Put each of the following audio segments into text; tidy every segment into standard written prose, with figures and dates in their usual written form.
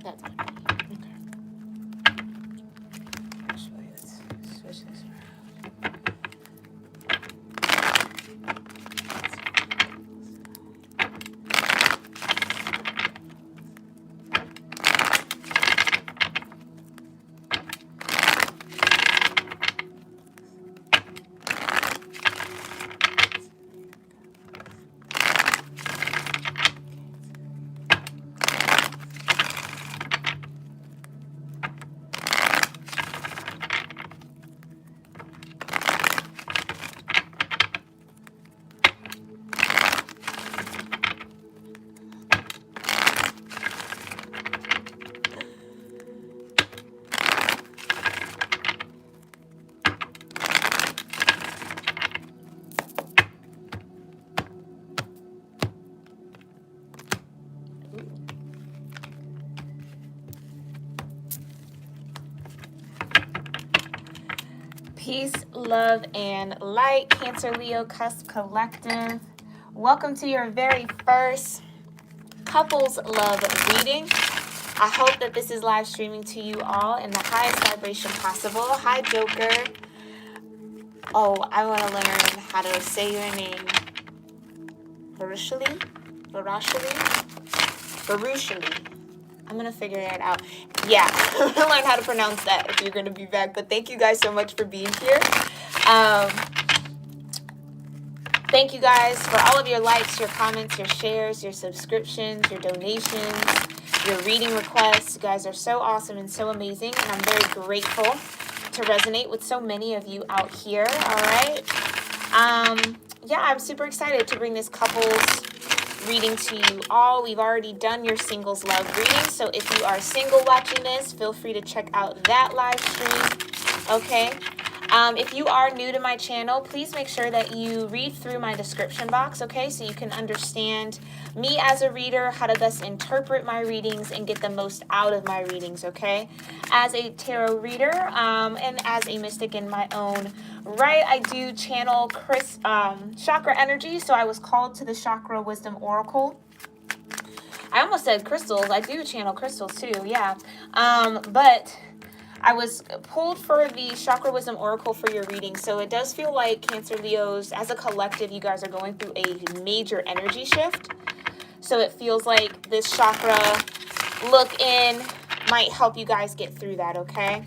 That's good. Okay. Actually, let's switch this around. Peace, love, and light, Cancer, Leo, Cusp Collective. Welcome to your very first couples love reading. I hope that this is live streaming to you all in the highest vibration possible. Hi, Joker. Oh, I want to learn how to say your name. Barushali? I'm going to figure it out. Yeah, I'm going to learn how to pronounce that if you're going to be back. But thank you guys so much for being here. Thank you guys for all of your likes, your comments, your shares, your subscriptions, your donations, your reading requests. You guys are so awesome and so amazing. And I'm very grateful to resonate with so many of you out here. All right. Yeah, I'm super excited to bring this couples reading to you all. We've already done your singles love reading, so if you are single watching this, feel free to check out that live stream. Okay. If you are new to my channel, please make sure that you read through my description box, okay, so you can understand me as a reader, how to best interpret my readings and get the most out of my readings, okay? As a tarot reader and as a mystic in my own right, I do channel chakra energy, so I was called to the Chakra Wisdom Oracle. I almost said crystals. I do channel crystals too, yeah. But I was pulled for the Chakra Wisdom Oracle for your reading. So it does feel like Cancer Leos, as a collective, you guys are going through a major energy shift. So it feels like this chakra look in might help you guys get through that, okay?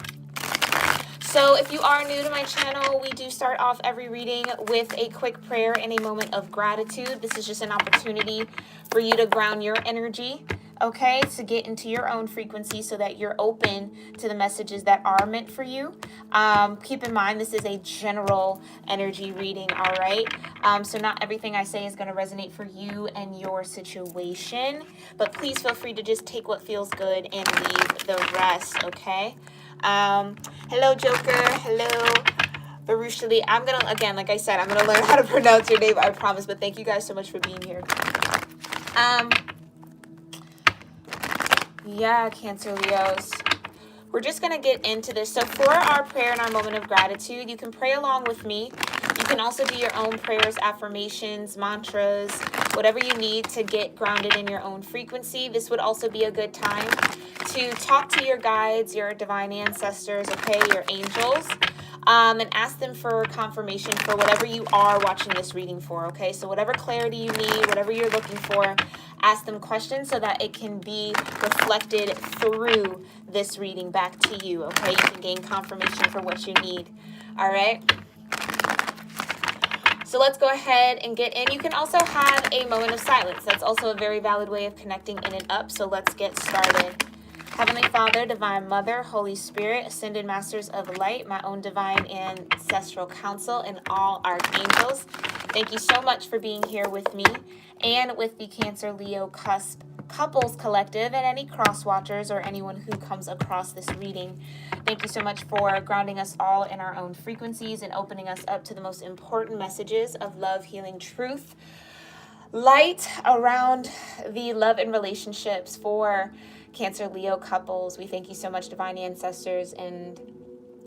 So if you are new to my channel, we do start off every reading with a quick prayer and a moment of gratitude. This is just an opportunity for you to ground your energy, okay, to get into your own frequency so that you're open to the messages that are meant for you. Keep in mind, this is a general energy reading, all right? So not everything I say is going to resonate for you and your situation, but please feel free to just take what feels good and leave the rest, okay? Hello, Joker. Hello, Barushali. I'm going to, again, like I said, I'm going to learn how to pronounce your name, I promise, but thank you guys so much for being here. Yeah, Cancer Leos. We're just going to get into this. So for our prayer and our moment of gratitude, you can pray along with me. You can also do your own prayers, affirmations, mantras, whatever you need to get grounded in your own frequency. This would also be a good time to talk to your guides, your divine ancestors, okay, your angels, and ask them for confirmation for whatever you are watching this reading for, okay? So whatever clarity you need, whatever you're looking for, ask them questions so that it can be reflected through this reading back to you, okay? You can gain confirmation for what you need, all right? So let's go ahead and get in. You can also have a moment of silence. That's also a very valid way of connecting in and up. So let's get started. Heavenly Father, Divine Mother, Holy Spirit, Ascended Masters of Light, my own divine ancestral council, and all archangels, thank you so much for being here with me and with the Cancer Leo Cusp Couples Collective and any cross watchers or anyone who comes across this reading. Thank you so much for grounding us all in our own frequencies and opening us up to the most important messages of love, healing, truth, light around the love and relationships for Cancer Leo couples. We thank you so much, divine ancestors, and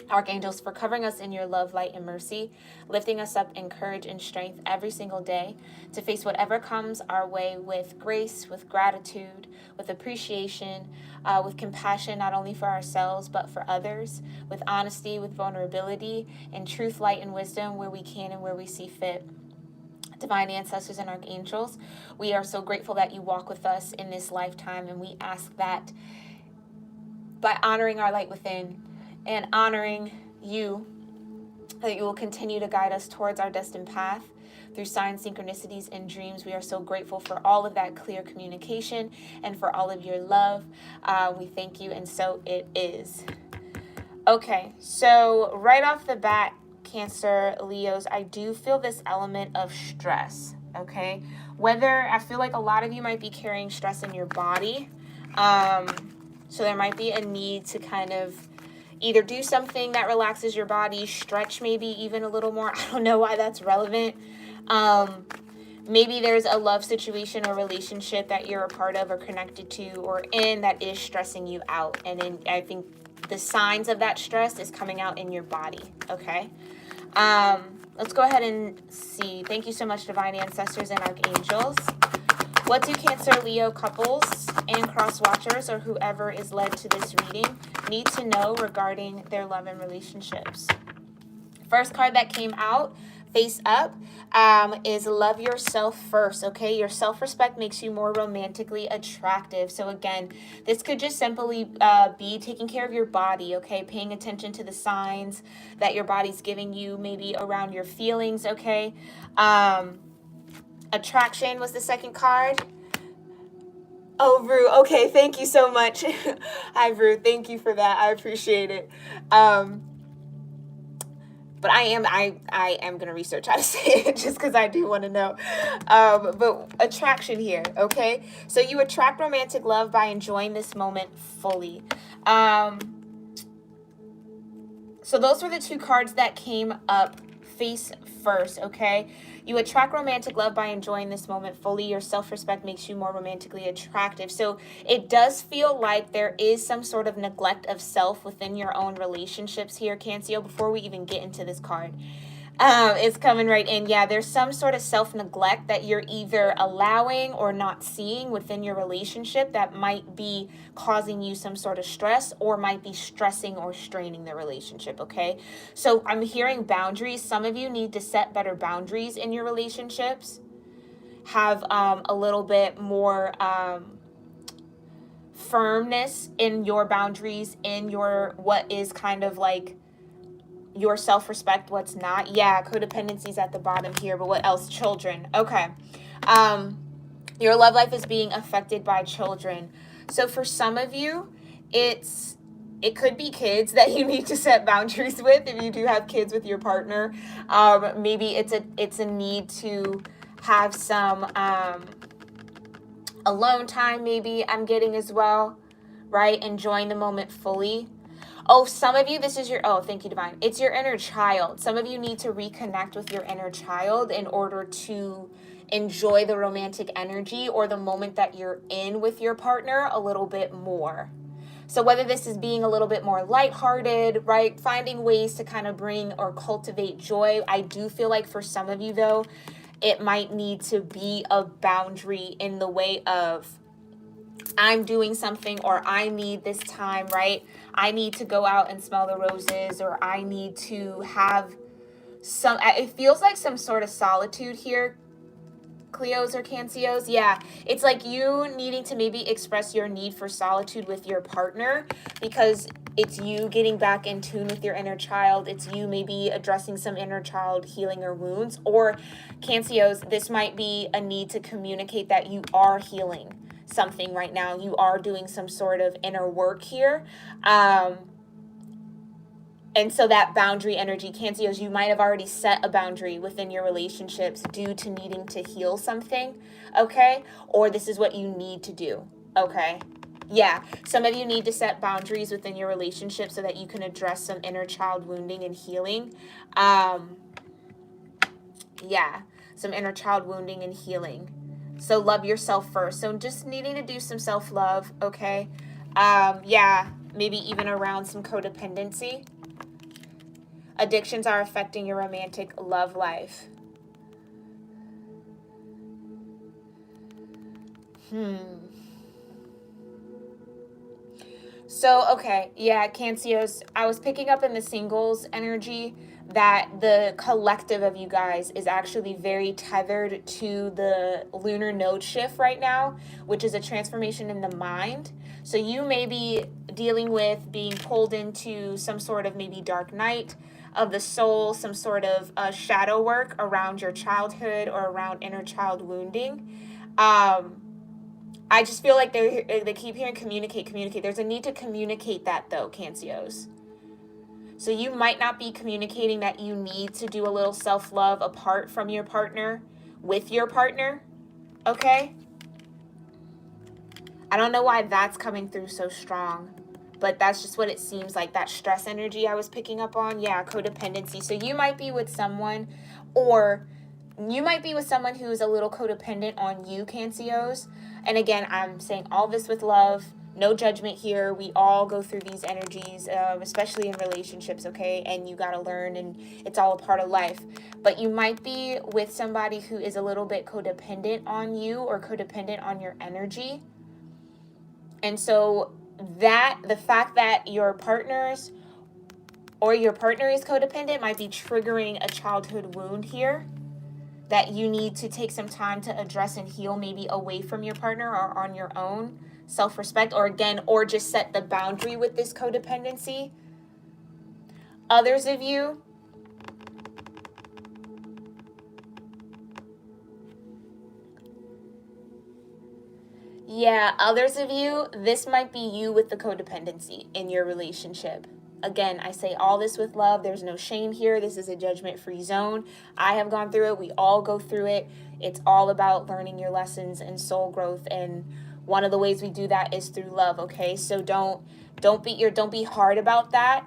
Archangels, for covering us in your love, light, and mercy, lifting us up in courage and strength every single day to face whatever comes our way with grace, with gratitude, with appreciation, with compassion, not only for ourselves, but for others, with honesty, with vulnerability, and truth, light, and wisdom where we can and where we see fit. Divine ancestors and archangels, we are so grateful that you walk with us in this lifetime, and we ask that by honoring our light within and honoring you, that you will continue to guide us towards our destined path through signs, synchronicities, and dreams. We are so grateful for all of that clear communication and for all of your love. We thank you, and so it is. Okay, so right off the bat, Cancer, Leos, I do feel this element of stress, okay? Whether, I feel like a lot of you might be carrying stress in your body, so there might be a need to kind of either do something that relaxes your body, stretch maybe even a little more. I don't know why that's relevant. Maybe there's a love situation or relationship that you're a part of or connected to or in that is stressing you out. And I think the signs of that stress is coming out in your body, okay? Let's go ahead and see. Thank you so much, Divine Ancestors and Archangels. What do Cancer, Leo couples and cross watchers or whoever is led to this reading need to know regarding their love and relationships? First card that came out, face up, is love yourself first, okay? Your self-respect makes you more romantically attractive. So again, this could just simply be taking care of your body, okay? Paying attention to the signs that your body's giving you, maybe around your feelings, okay? Attraction was the second card. Oh, Rue. Okay, thank you so much. Hi, Rue. Thank you for that. I appreciate it. But I am going to research how to say it just because I do want to know. But attraction here, okay? So you attract romantic love by enjoying this moment fully. So those were the two cards that came up face first, okay? You attract romantic love by enjoying this moment fully. Your self-respect makes you more romantically attractive. So it does feel like there is some sort of neglect of self within your own relationships here, Cancio, before we even get into this card. It's coming right in. Yeah, there's some sort of self-neglect that you're either allowing or not seeing within your relationship that might be causing you some sort of stress or might be stressing or straining the relationship, okay? So I'm hearing boundaries. Some of you need to set better boundaries in your relationships. Have a little bit more firmness in your boundaries, in your what is kind of like your self-respect, what's not. Yeah, codependency's at the bottom here, but what else? Children. Okay. Your love life is being affected by children. So for some of you, it could be kids that you need to set boundaries with if you do have kids with your partner. Maybe it's a need to have some alone time, maybe I'm getting as well, right? Enjoying the moment fully. Oh, some of you, this is your, oh, thank you, Divine. It's your inner child. Some of you need to reconnect with your inner child in order to enjoy the romantic energy or the moment that you're in with your partner a little bit more. So whether this is being a little bit more lighthearted, right? Finding ways to kind of bring or cultivate joy. I do feel like for some of you, though, it might need to be a boundary in the way of, I'm doing something or I need this time, right? I need to go out and smell the roses, or I need to have some, it feels like some sort of solitude here, Cleos or Cancios. Yeah, it's like you needing to maybe express your need for solitude with your partner because it's you getting back in tune with your inner child. It's you maybe addressing some inner child healing or wounds. Or Cancios, this might be a need to communicate that you are healing something right now. You are doing some sort of inner work here. And so that boundary energy, Cancios, you might have already set a boundary within your relationships due to needing to heal something, okay? Or this is what you need to do, okay? Yeah, some of you need to set boundaries within your relationship so that you can address some inner child wounding and healing. Yeah, some inner child wounding and healing. So love yourself first. So just needing to do some self-love, okay? Yeah, maybe even around some codependency. Addictions are affecting your romantic love life. So, okay, yeah, Cancios, I was picking up in the singles energy that the collective of you guys is actually very tethered to the lunar node shift right now, which is a transformation in the mind. So you may be dealing with being pulled into some sort of maybe dark night of the soul, some sort of shadow work around your childhood or around inner child wounding. I just feel like they keep hearing communicate. There's a need to communicate that though, Cancios. So you might not be communicating that you need to do a little self-love apart from your partner, with your partner, okay? I don't know why that's coming through so strong, but that's just what it seems like, that stress energy I was picking up on. Yeah, codependency. So you might be with someone, or you might be with someone who's a little codependent on you, Cancios. And again, I'm saying all this with love, no judgment here. We all go through these energies, especially in relationships, okay? And you got to learn, and it's all a part of life. But you might be with somebody who is a little bit codependent on you or codependent on your energy. And so the fact that your partners or your partner is codependent might be triggering a childhood wound here that you need to take some time to address and heal, maybe away from your partner or on your own. Self-respect, or just set the boundary with this codependency. Others of you, this might be you with the codependency in your relationship. Again, I say all this with love. There's no shame here. This is a judgment-free zone. I have gone through it. We all go through it. It's all about learning your lessons and soul growth. And one of the ways we do that is through love, okay? So don't be hard about that.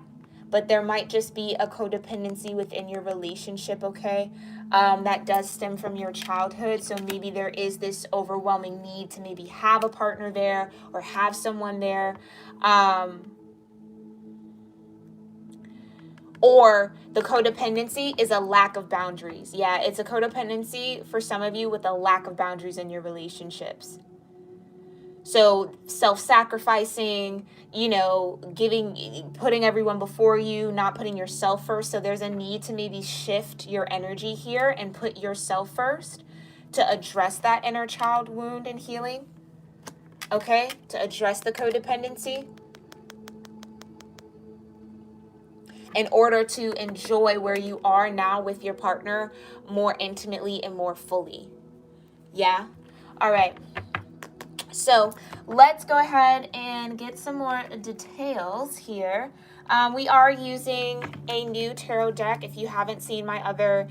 But there might just be a codependency within your relationship, okay? That does stem from your childhood. So maybe there is this overwhelming need to maybe have a partner there or have someone there. Or the codependency is a lack of boundaries. Yeah, it's a codependency for some of you with a lack of boundaries in your relationships. So self-sacrificing, putting everyone before you, not putting yourself first. So there's a need to maybe shift your energy here and put yourself first to address that inner child wound and healing. Okay, to address the codependency, in order to enjoy where you are now with your partner more intimately and more fully. Yeah? All right. So let's go ahead and get some more details here. We are using a new tarot deck. If you haven't seen my other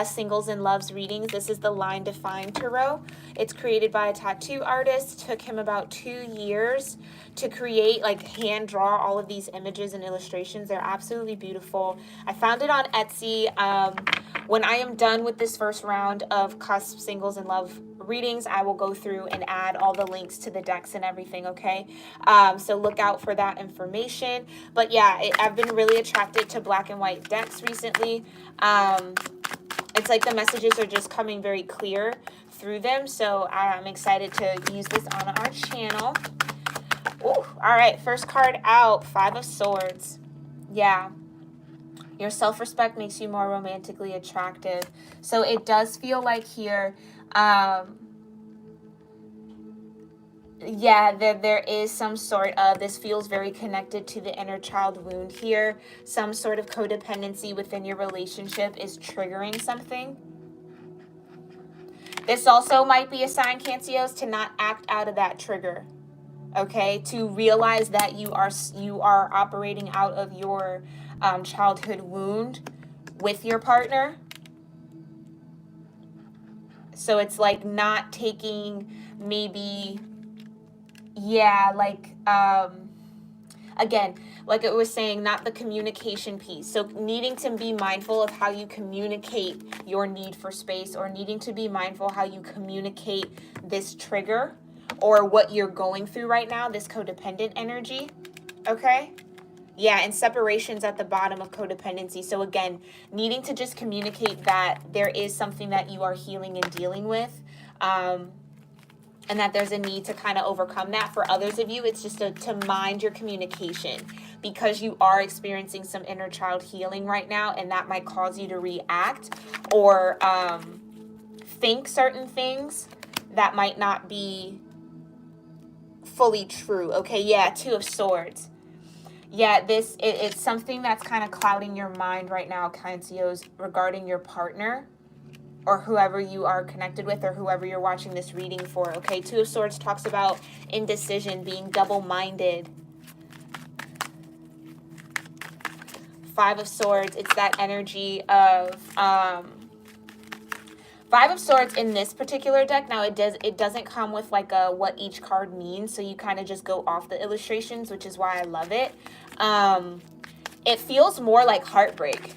Singles and Loves readings, this is the Line Defined Tarot. It's created by a tattoo artist. It took him about 2 years to create, hand draw all of these images and illustrations. They're absolutely beautiful. I found it on Etsy. When I am done with this first round of cusp Singles and Love readings, I will go through and add all the links to the decks and everything, okay? So look out for that information. But yeah, I've been really attracted to black and white decks recently. It's like the messages are just coming very clear through them. So I'm excited to use this on our channel. Ooh, all right, first card out, 5 of Swords. Yeah. Your self-respect makes you more romantically attractive. So it does feel like here, there is some sort of, this feels very connected to the inner child wound here. Some sort of codependency within your relationship is triggering something. This also might be a sign, Cancios, to not act out of that trigger. Okay, to realize that you are operating out of your childhood wound with your partner. So it's like not taking maybe, again, like it was saying, not the communication piece. So needing to be mindful of how you communicate your need for space, or needing to be mindful how you communicate this trigger or what you're going through right now, this codependent energy. Okay? Yeah, and separations at the bottom of codependency. So again, needing to just communicate that there is something that you are healing and dealing with. And that there's a need to kind of overcome that. For others of you, it's just to mind your communication, because you are experiencing some inner child healing right now, and that might cause you to react or think certain things that might not be fully true. Okay, yeah, Two of Swords. Yeah, it's something that's kind of clouding your mind right now, Cancers, regarding your partner or whoever you are connected with or whoever you're watching this reading for. Okay, Two of Swords talks about indecision, being double-minded. Five of Swords, it's that energy of Five of Swords in this particular deck. Now it doesn't come with like a what each card means, so you kind of just go off the illustrations, which is why I love it. It feels more like heartbreak.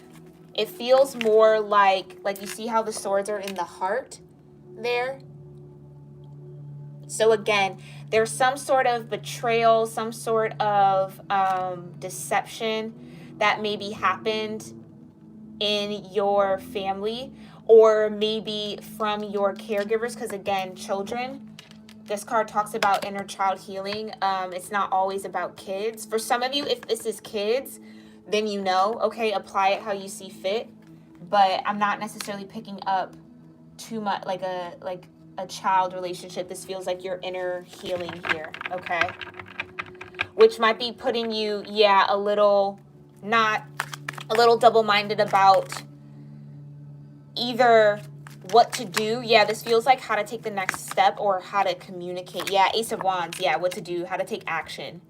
It feels more like you see how the swords are in the heart there? So again, there's some sort of betrayal, some sort of deception that maybe happened in your family, or maybe from your caregivers, because again, children. This card talks about inner child healing. It's not always about kids. For some of you, if this is kids, then you know, okay, apply it how you see fit. But I'm not necessarily picking up too much like a child relationship. This feels like your inner healing here, okay? Which might be putting you, yeah, a little double-minded about either what to do. Yeah, this feels like how to take the next step or how to communicate. Yeah, Ace of Wands. Yeah, what to do, how to take action.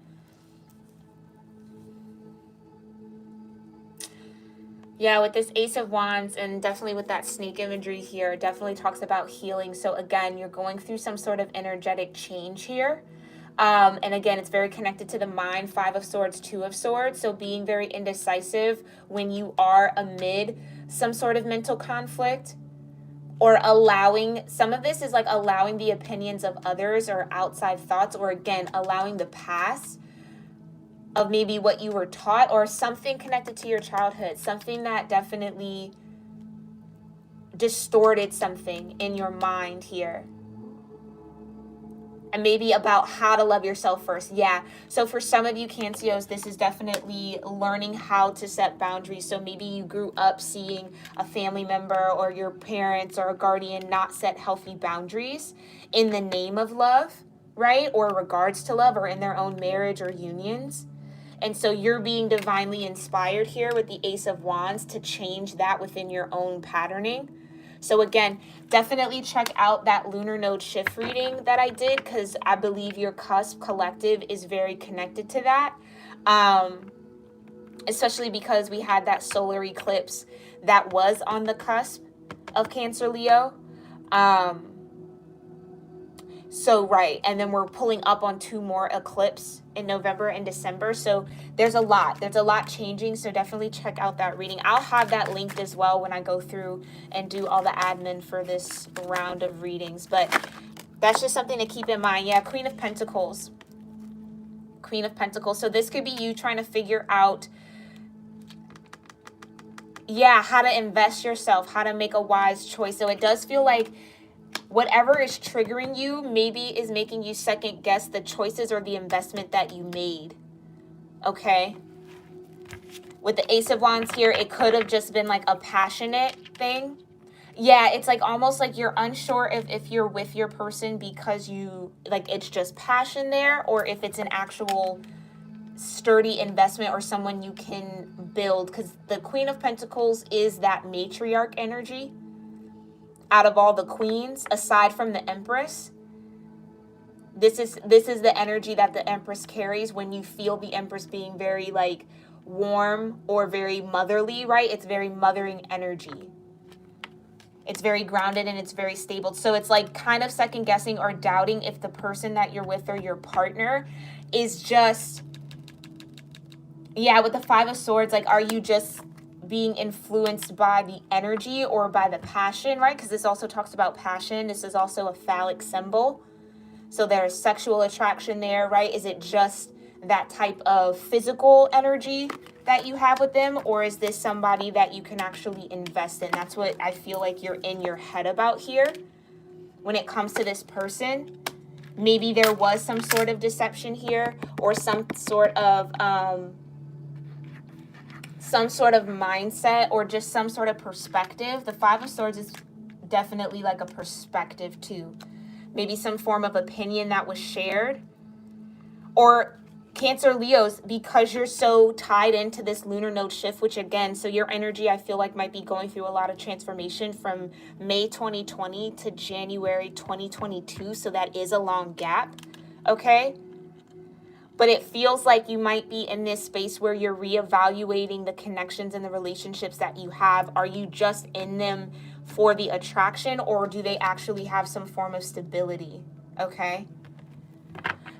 Yeah, with this Ace of Wands and definitely with that snake imagery here, definitely talks about healing. So again, you're going through some sort of energetic change here. And again, it's very connected to the mind. Five of Swords, Two of Swords. So being very indecisive when you are amid some sort of mental conflict, or allowing, some of this is like allowing the opinions of others or outside thoughts, or again, allowing the past of maybe what you were taught or something connected to your childhood, something that definitely distorted something in your mind here. And maybe about how to love yourself first. Yeah. So for some of you Cancers, this is definitely learning how to set boundaries. So maybe you grew up seeing a family member or your parents or a guardian not set healthy boundaries in the name of love, right? Or regards to love, or in their own marriage or unions. And so you're being divinely inspired here with the Ace of Wands to change that within your own patterning. So again, definitely check out that lunar node shift reading that I did, because I believe your cusp collective is very connected to that. Especially because we had that solar eclipse that was on the cusp of Cancer Leo. So right, and then we're pulling up on two more eclipses in November and December. So there's a lot changing. So definitely check out that reading. I'll have that linked as well when I go through and do all the admin for this round of readings. But that's just something to keep in mind. Yeah, Queen of Pentacles. Queen of Pentacles. So this could be you trying to figure out, yeah, how to invest yourself, how to make a wise choice. So it does feel like whatever is triggering you maybe is making you second guess the choices or the investment that you made. Okay. With the Ace of Wands here, it could have just been like a passionate thing. Yeah, it's like almost like you're unsure if you're with your person because you, like, it's just passion there, or if it's an actual sturdy investment or someone you can build. Because the Queen of Pentacles is that matriarch energy. Out of all the queens, aside from the Empress, this is the energy that the Empress carries. When you feel the Empress being very like warm or very motherly, right? It's very mothering energy. It's very grounded and it's very stable. So it's like kind of second guessing or doubting if the person that you're with or your partner is just, yeah, with the Five of Swords, like, are you just being influenced by the energy or by the passion, right? Because this also talks about passion. This is also a phallic symbol. So there's sexual attraction there, right? Is it just that type of physical energy that you have with them, or is this somebody that you can actually invest in? That's what I feel like you're in your head about here when it comes to this person. Maybe there was some sort of deception here, or some sort of mindset, or just some sort of perspective. The Five of Swords is definitely like a perspective too. Maybe some form of opinion that was shared. Or Cancer, Leos, because you're so tied into this lunar node shift, which again, so your energy, I feel like, might be going through a lot of transformation from May 2020 to January 2022. So that is a long gap, okay? But it feels like you might be in this space where you're reevaluating the connections and the relationships that you have. Are you just in them for the attraction, or do they actually have some form of stability, okay?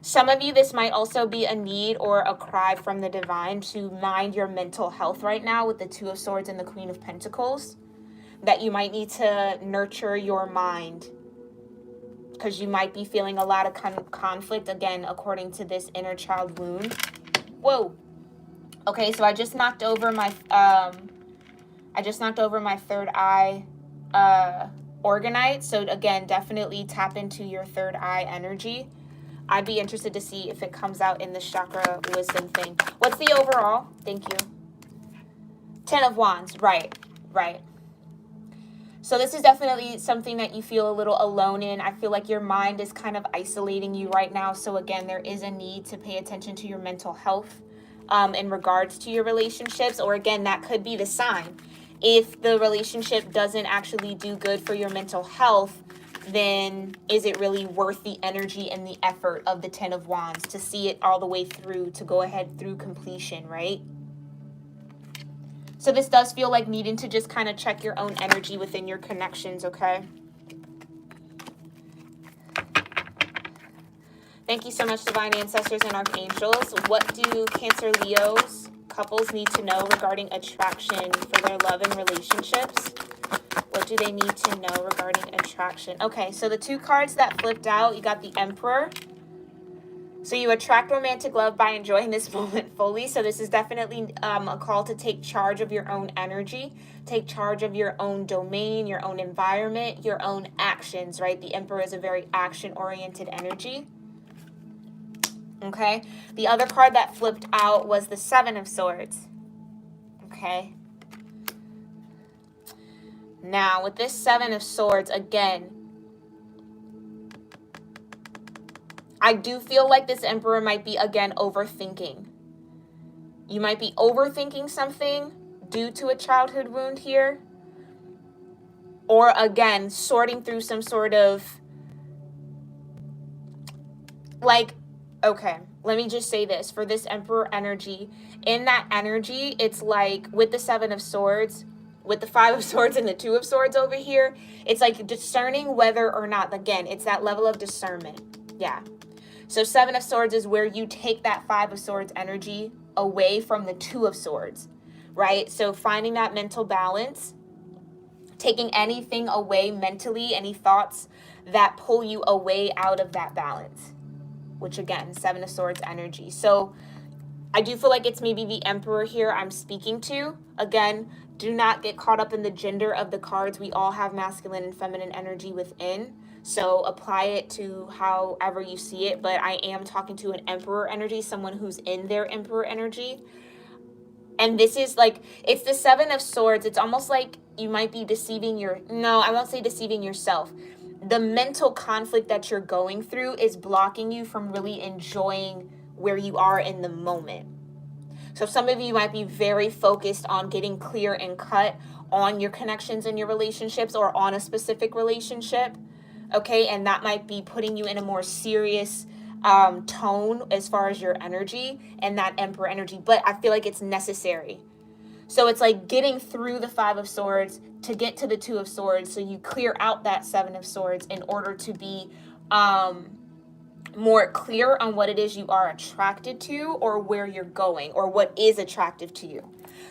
Some of you, this might also be a need or a cry from the divine to mind your mental health right now with the Two of Swords and the Queen of Pentacles. That you might need to nurture your mind, because you might be feeling a lot of conflict, again, according to this inner child wound. Whoa. Okay, so I just knocked over my third eye orgonite. So again, definitely tap into your third eye energy. I'd be interested to see if it comes out in the chakra wisdom thing. What's the overall? Thank you. 10 of Wands. Right. So this is definitely something that you feel a little alone in. I feel like your mind is kind of isolating you right now. So again, there is a need to pay attention to your mental health in regards to your relationships. Or again, that could be the sign. If the relationship doesn't actually do good for your mental health, then is it really worth the energy and the effort of the 10 of Wands to see it all the way through, to go ahead through completion, right? So this does feel like needing to just kind of check your own energy within your connections, okay? Thank you so much, Divine Ancestors and Archangels. What do Cancer, Leos, couples need to know regarding attraction for their love and relationships? What do they need to know regarding attraction? Okay, so the two cards that flipped out, you got the Emperor. So you attract romantic love by enjoying this moment fully. So this is definitely a call to take charge of your own energy, take charge of your own domain, your own environment, your own actions, right? The Emperor is a very action-oriented energy. Okay, the other card that flipped out was the Seven of Swords. Okay. Now, with this Seven of Swords, again, I do feel like this Emperor might be, again, overthinking. You might be overthinking something due to a childhood wound here. Or, again, sorting through some sort of, like, okay, let me just say this. For this Emperor energy, in that energy, it's like with the Seven of Swords, with the Five of Swords and the Two of Swords over here, it's like discerning whether or not, again, it's that level of discernment. Yeah. So Seven of Swords is where you take that Five of Swords energy away from the Two of Swords, right? So finding that mental balance, taking anything away mentally, any thoughts that pull you away out of that balance, which again, Seven of Swords energy. So I do feel like it's maybe the Emperor here I'm speaking to. Again, do not get caught up in the gender of the cards. We all have masculine and feminine energy within. So apply it to however you see it. But I am talking to an Emperor energy, someone who's in their Emperor energy. And this is like, it's the Seven of Swords. It's almost like you might be deceiving no, I won't say deceiving yourself. The mental conflict that you're going through is blocking you from really enjoying where you are in the moment. So some of you might be very focused on getting clear and cut on your connections in your relationships or on a specific relationship, okay? And that might be putting you in a more serious tone as far as your energy and that Emperor energy, but I feel like it's necessary. So it's like getting through the Five of Swords to get to the Two of Swords, so you clear out that Seven of Swords in order to be more clear on what it is you are attracted to, or where you're going, or what is attractive to you.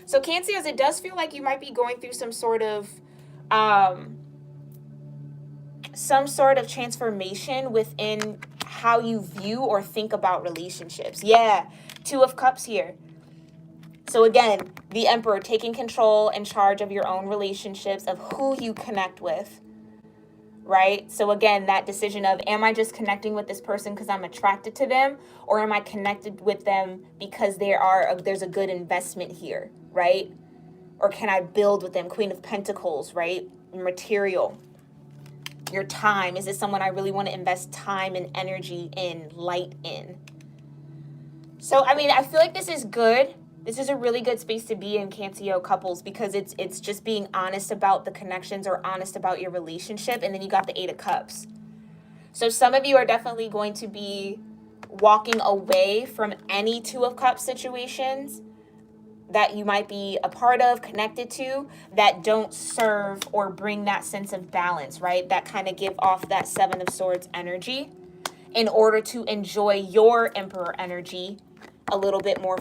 So Cancers, it does feel like you might be going through some sort of transformation within how you view or think about relationships. Yeah, Two of Cups here. So again, the Emperor, taking control and charge of your own relationships, of who you connect with, right? So again, that decision of, am I just connecting with this person because I'm attracted to them, or am I connected with them because there's a good investment here, right? Or can I build with them? Queen of Pentacles, right? Material. Your time. Is this someone I really want to invest time and energy in, light in? So, I mean, I feel like this is good. This is a really good space to be in, Cancer couples, because it's just being honest about the connections or honest about your relationship. And then you got the Eight of Cups. So some of you are definitely going to be walking away from any Two of Cups situations that you might be a part of, connected to, that don't serve or bring that sense of balance, right? That kind of give off that Seven of Swords energy in order to enjoy your Emperor energy a little bit more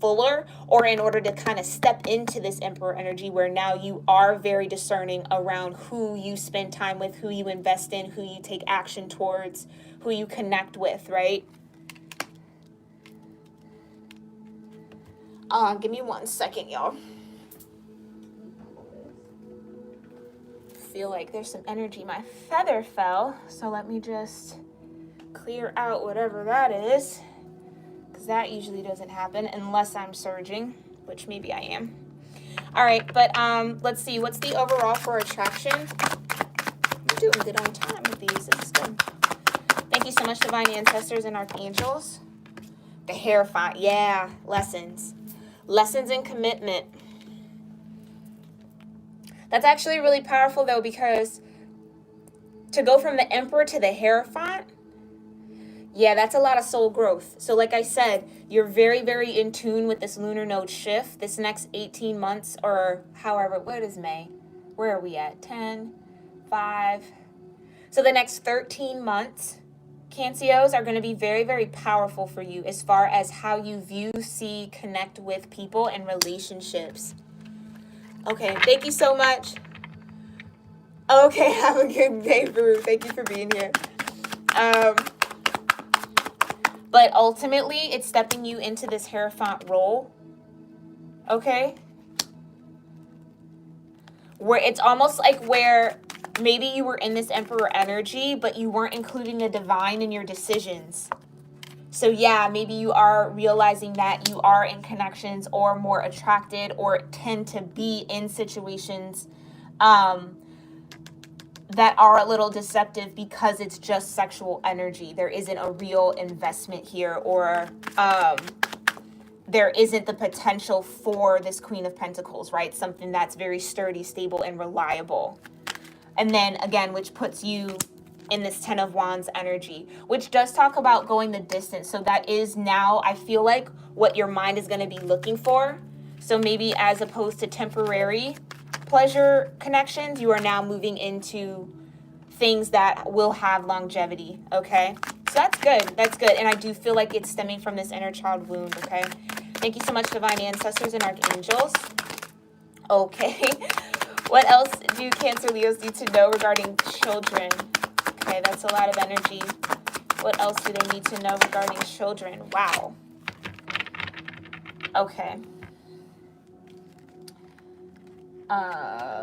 fuller, or in order to kind of step into this Emperor energy where now you are very discerning around who you spend time with, who you invest in, who you take action towards, who you connect with, right? Give me 1 second, y'all. Feel like there's some energy. My feather fell, so let me just clear out whatever that is, because that usually doesn't happen unless I'm surging, which maybe I am. All right, but let's see. What's the overall for attraction? I'm doing good on time with these. This is good. Thank you so much, Divine Ancestors and Archangels. The Hierophant, yeah, lessons. Lessons in commitment. That's actually really powerful, though, because to go from the Emperor to the Hierophant, yeah, that's a lot of soul growth. So like I said, you're very, very in tune with this lunar node shift. This next 18 months, or however, what is May? Where are we at? 10, 5. So the next 13 months, Cancios, are going to be very, very powerful for you as far as how you view, see, connect with people and relationships. Okay, thank you so much. Okay, have a good day, Brew. Thank you for being here. But ultimately, it's stepping you into this Hierophant role. Okay? Where it's almost like where maybe you were in this Emperor energy, but you weren't including the divine in your decisions. So yeah, maybe you are realizing that you are in connections or more attracted or tend to be in situations that are a little deceptive because it's just sexual energy. There isn't a real investment here, or there isn't the potential for this Queen of Pentacles, right? Something that's very sturdy, stable, and reliable. And then again, which puts you in this Ten of Wands energy, which does talk about going the distance. So that is now, I feel like, what your mind is going to be looking for. So maybe as opposed to temporary pleasure connections, you are now moving into things that will have longevity, okay? So that's good. That's good. And I do feel like it's stemming from this inner child wound, okay? Thank you so much, Divine Ancestors and Archangels. Okay. What else do Cancer Leos need to know regarding children? Okay, that's a lot of energy. What else do they need to know regarding children? Wow. Okay.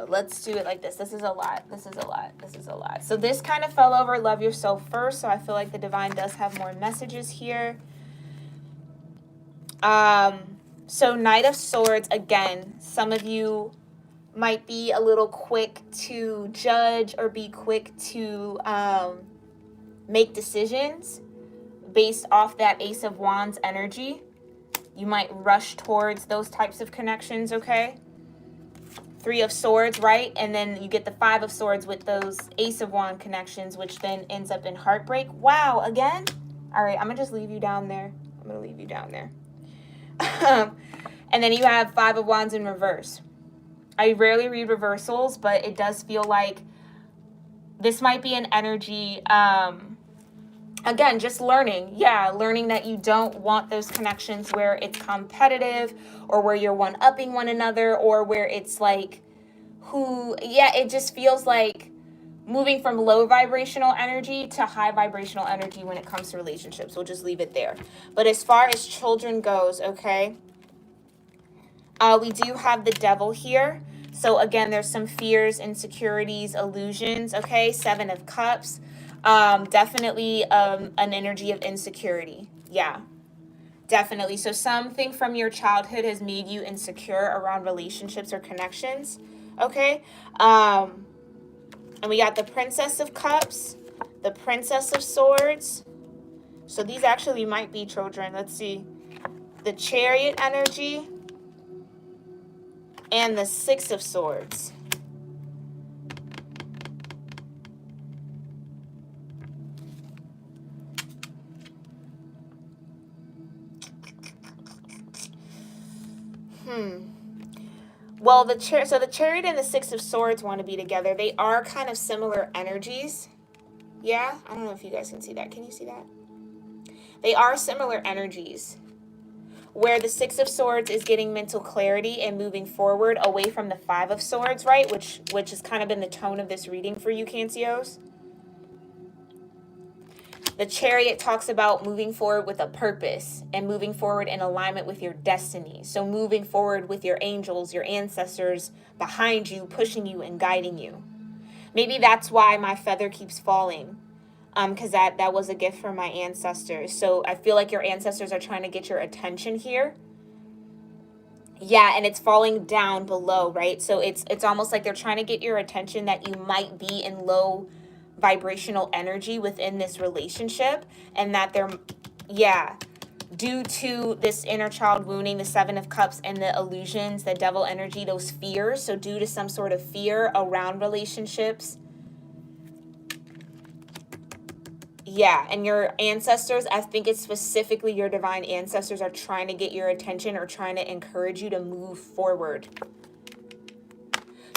Let's do it like this. This is a lot. This is a lot. This is a lot. So this kind of fell over love yourself first. So I feel like the divine does have more messages here. So Knight of Swords, again, some of you might be a little quick to judge or be quick to make decisions based off that Ace of Wands energy. You might rush towards those types of connections, okay? Three of Swords, right? And then you get the Five of Swords with those Ace of Wands connections, which then ends up in heartbreak. Wow, again? All right, I'm going to just leave you down there. I'm going to leave you down there. And then you have Five of Wands in reverse. I rarely read reversals, but it does feel like this might be an energy, again, just learning. Yeah, learning that you don't want those connections where it's competitive or where you're one-upping one another or where it's like it just feels like moving from low vibrational energy to high vibrational energy when it comes to relationships. We'll just leave it there. But as far as children goes, okay, we do have the devil here. So again, there's some fears, insecurities, illusions, okay? 7 of Cups. Definitely an energy of insecurity. Yeah, definitely. So something from your childhood has made you insecure around relationships or connections, okay? And we got the Princess of Cups, the Princess of Swords. So these actually might be children. Let's see. The Chariot energy and the 6 of Swords. Well, the Chariot and the 6 of Swords want to be together. They are kind of similar energies. Yeah, I don't know if you guys can see that. Can you see that? They are similar energies. Where the 6 of Swords is getting mental clarity and moving forward away from the 5 of Swords, right? Which has kind of been the tone of this reading for you, Cancios. The Chariot talks about moving forward with a purpose and moving forward in alignment with your destiny. So moving forward with your angels, your ancestors behind you, pushing you and guiding you. Maybe that's why my feather keeps falling. Because that was a gift from my ancestors. So I feel like your ancestors are trying to get your attention here. Yeah, and it's falling down below, right? So it's almost like they're trying to get your attention that you might be in low vibrational energy within this relationship, and that they're, yeah, due to this inner child wounding, the 7 of Cups and the illusions, the devil energy, those fears. So due to some sort of fear around relationships. Yeah, and your ancestors, I think it's specifically your divine ancestors, are trying to get your attention or trying to encourage you to move forward.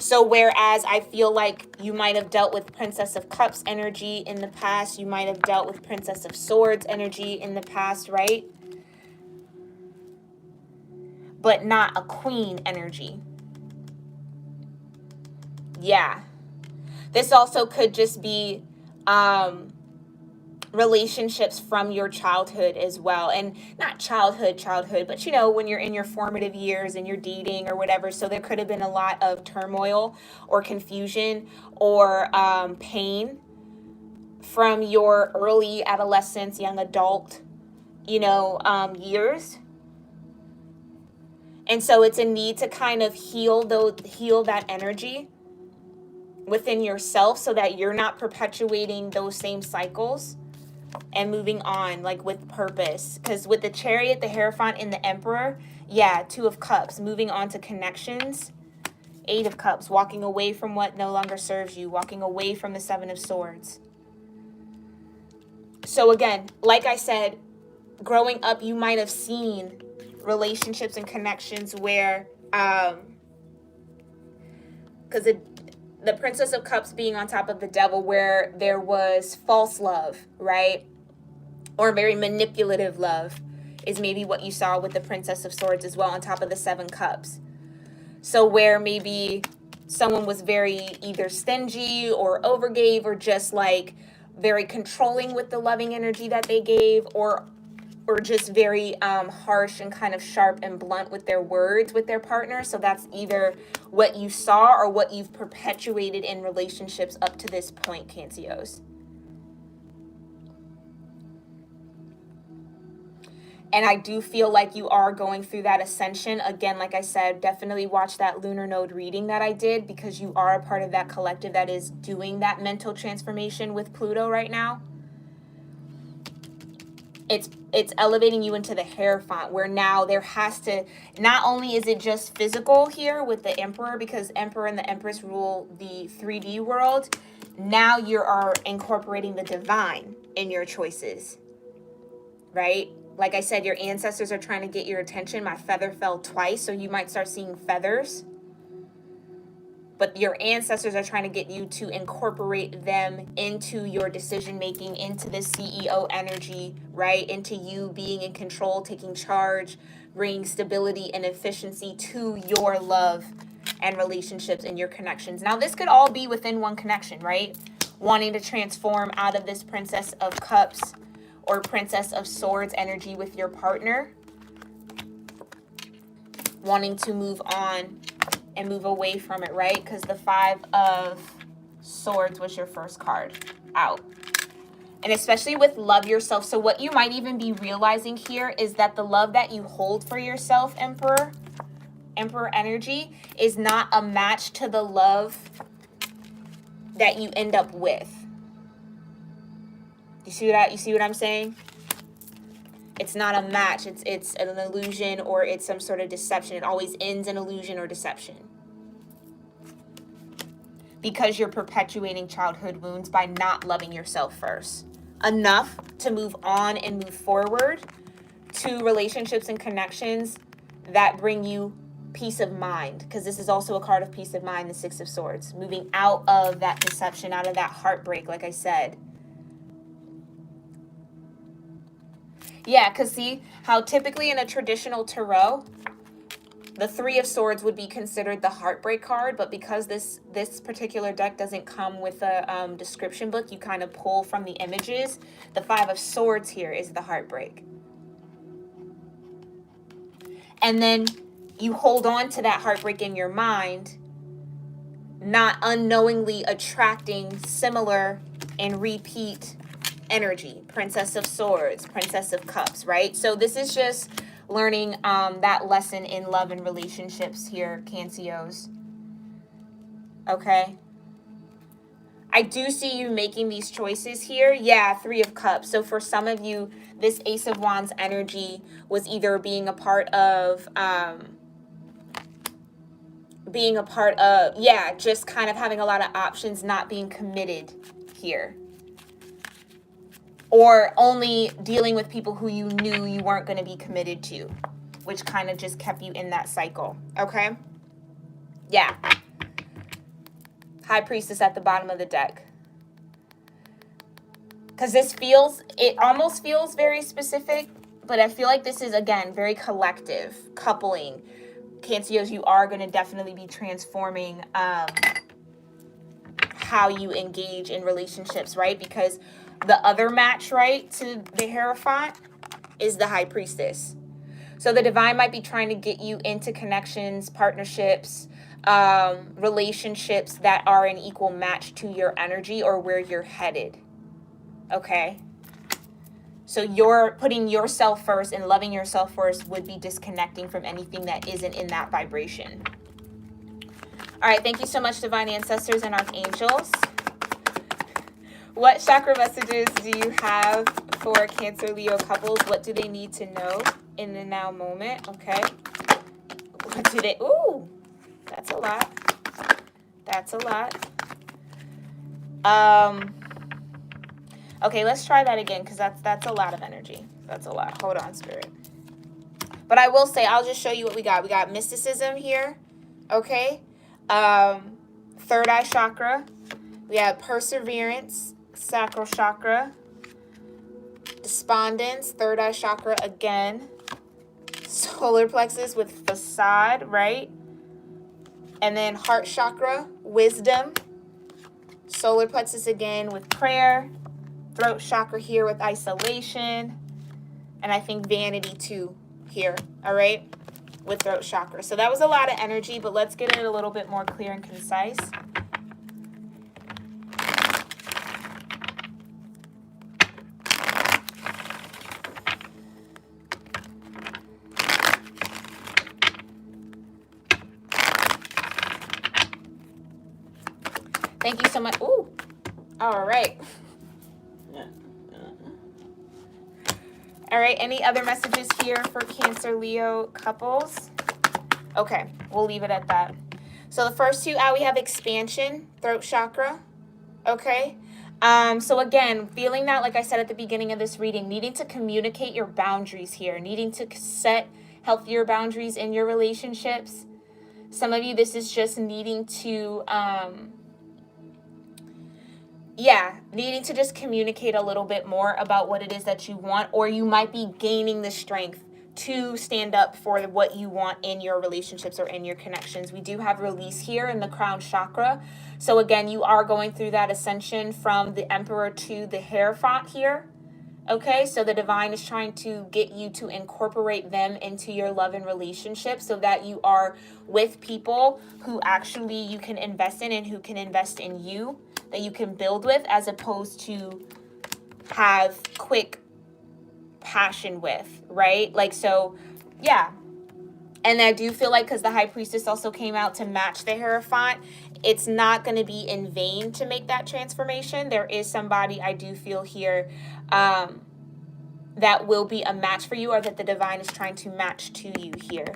So whereas I feel like you might have dealt with Princess of Cups energy in the past, you might have dealt with Princess of Swords energy in the past, right? But not a queen energy. Yeah. This also could just be relationships from your childhood as well, and not childhood, but you know, when you're in your formative years and you're dating or whatever. So there could have been a lot of turmoil or confusion or pain from your early adolescence, young adult, you know, years. And so it's a need to kind of heal that energy within yourself so that you're not perpetuating those same cycles and moving on, like, with purpose. Because with the Chariot, the Hierophant, and the Emperor, yeah, 2 of Cups, moving on to connections. 8 of Cups, walking away from what no longer serves you, walking away from the 7 of Swords. So again, like I said, growing up, you might have seen relationships and connections where, because the Princess of Cups being on top of the Devil, where there was false love, right? Or very manipulative love is maybe what you saw with the Princess of Swords as well, on top of the 7 Cups. So where maybe someone was very either stingy or overgave, or just like very controlling with the loving energy that they gave, or just very harsh and kind of sharp and blunt with their words with their partner. So that's either what you saw or what you've perpetuated in relationships up to this point, Cancios. And I do feel like you are going through that ascension. Again, like I said, definitely watch that lunar node reading that I did, because you are a part of that collective that is doing that mental transformation with Pluto right now. It's elevating you into the Hierophant, where now there has to, not only is it just physical here with the Emperor, because Emperor and the Empress rule the 3D world, now you are incorporating the divine in your choices, right? Like I said, your ancestors are trying to get your attention. My feather fell twice, so you might start seeing feathers. But your ancestors are trying to get you to incorporate them into your decision making, into the CEO energy, right? Into you being in control, taking charge, bringing stability and efficiency to your love and relationships and your connections. Now, this could all be within one connection, right? wanting to transform out of this Princess of Cups or Princess of Swords energy with your partner, wanting to move on and move away from it, right? Because the Five of Swords was your first card out. And especially with love yourself. So what you might even be realizing here is that the love that you hold for yourself, Emperor energy, is not a match to the love that you end up with. You see that? You see what I'm saying? It's not a match. It's an illusion, or it's some sort of deception. It always ends in illusion or deception. Because you're perpetuating childhood wounds by not loving yourself first enough to move on and move forward to relationships and connections that bring you peace of mind. Because this is also a card of peace of mind, the Six of Swords. Moving out of that deception, out of that heartbreak, like I said. Yeah, because see how typically in a traditional tarot, the Three of Swords would be considered the heartbreak card, but because this particular deck doesn't come with a description book, you kind of pull from the images. The Five of Swords here is the heartbreak. And then you hold on to that heartbreak in your mind, not unknowingly attracting similar and repeat energy. Princess of Swords, Princess of Cups, right? So this is just learning that lesson in love and relationships here, Cancios. Okay. I do see you making these choices here. Yeah, Three of Cups. So for some of you, this Ace of Wands energy was either being a part of, just kind of having a lot of options, not being committed here. Or only dealing with people who you knew you weren't going to be committed to, which kind of just kept you in that cycle. Okay? Yeah. High Priestess at the bottom of the deck. Because it almost feels very specific, but I feel like this is, again, very collective. Coupling. Cancios, you are going to definitely be transforming how you engage in relationships, right? Because the other match, right, to the Hierophant is the High Priestess. So the Divine might be trying to get you into connections, partnerships, relationships that are an equal match to your energy or where you're headed. Okay? So you're putting yourself first and loving yourself first would be disconnecting from anything that isn't in that vibration. All right, thank you so much, Divine Ancestors and Archangels. What chakra messages do you have for Cancer, Leo couples? What do they need to know in the now moment? Okay. What do they... Ooh, that's a lot. That's a lot. Okay, let's try that again because that's a lot of energy. That's a lot. Hold on, Spirit. But I will say, I'll just show you what we got. We got mysticism here. Okay. Third eye chakra. We have perseverance. Sacral chakra, despondence, third eye chakra again, solar plexus with facade, right? And then heart chakra, wisdom, solar plexus again with prayer, throat chakra here with isolation, and I think vanity too here, all right, with throat chakra. So that was a lot of energy, but let's get it a little bit more clear and concise. Thank you so much. Ooh. All right. All right. Any other messages here for Cancer, Leo couples? Okay. We'll leave it at that. So the first two out, we have expansion, throat chakra. Okay. So again, feeling that, like I said at the beginning of this reading, needing to communicate your boundaries here, needing to set healthier boundaries in your relationships. Some of you, this is just needing to, needing to just communicate a little bit more about what it is that you want, or you might be gaining the strength to stand up for what you want in your relationships or in your connections. We do have release here in the crown chakra. So again, you are going through that ascension from the Emperor to the Hierophant here. Okay, so the divine is trying to get you to incorporate them into your love and relationship so that you are with people who actually you can invest in and who can invest in you, that you can build with, as opposed to have quick passion with, right? Like, so, yeah. And I do feel like, because the High Priestess also came out to match the Hierophant, it's not going to be in vain to make that transformation. There is somebody I do feel here that will be a match for you, or that the divine is trying to match to you here.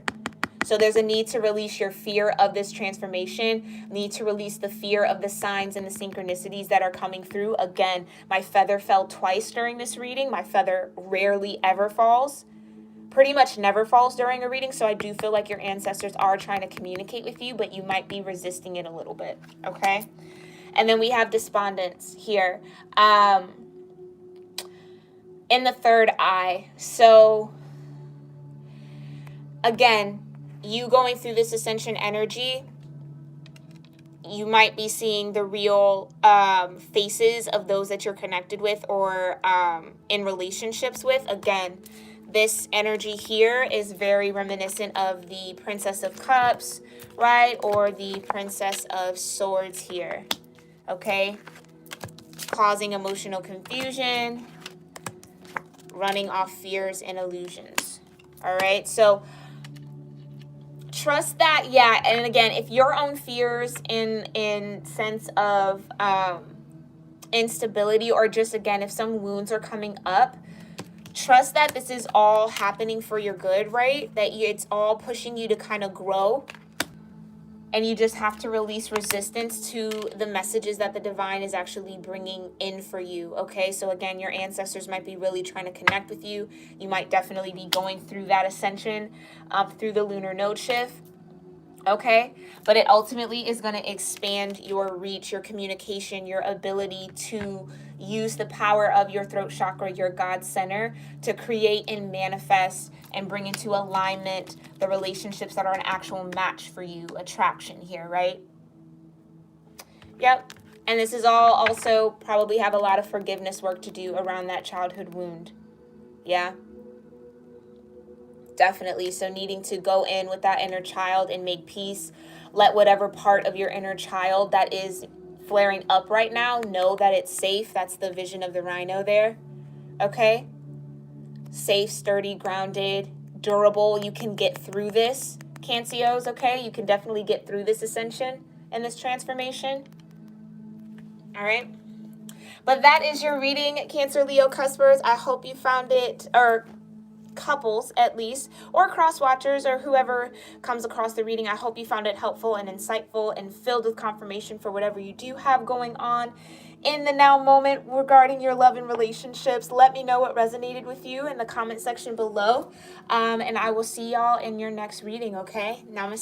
So there's a need to release your fear of this transformation, need to release the fear of the signs and the synchronicities that are coming through. Again, my feather fell twice during this reading. My feather rarely ever falls. Pretty much never falls during a reading, so I do feel like your ancestors are trying to communicate with you, but you might be resisting it a little bit, okay? And then we have despondence here in the third eye. So again, you going through this ascension energy, you might be seeing the real faces of those that you're connected with or in relationships with. Again, this energy here is very reminiscent of the Princess of Cups, right? Or the Princess of Swords here, okay? Causing emotional confusion, running off fears and illusions, all right? So trust that, yeah. And again, if your own fears in sense of instability, or just, again, if some wounds are coming up, trust that this is all happening for your good, right? That it's all pushing you to kind of grow, and you just have to release resistance to the messages that the divine is actually bringing in for you, okay? So again, your ancestors might be really trying to connect with you. You might definitely be going through that ascension through the lunar node shift, okay? But it ultimately is going to expand your reach, your communication, your ability to use the power of your throat chakra, your God center, to create and manifest and bring into alignment the relationships that are an actual match for you, attraction here, right? Yep. And this is all also probably have a lot of forgiveness work to do around that childhood wound. Yeah. Definitely. So needing to go in with that inner child and make peace. Let whatever part of your inner child that is flaring up right now know that it's safe. That's the vision of the rhino there. Okay? Safe, sturdy, grounded, durable. You can get through this, Cancios, okay? You can definitely get through this ascension and this transformation. All right? But that is your reading, Cancer, Leo, Cuspers. I hope you found it, or couples at least, or cross watchers, or whoever comes across the reading. I hope you found it helpful and insightful and filled with confirmation for whatever you do have going on in the now moment regarding your love and relationships. Let me know what resonated with you in the comment section below, and I will see y'all in your next reading, okay? Namaste.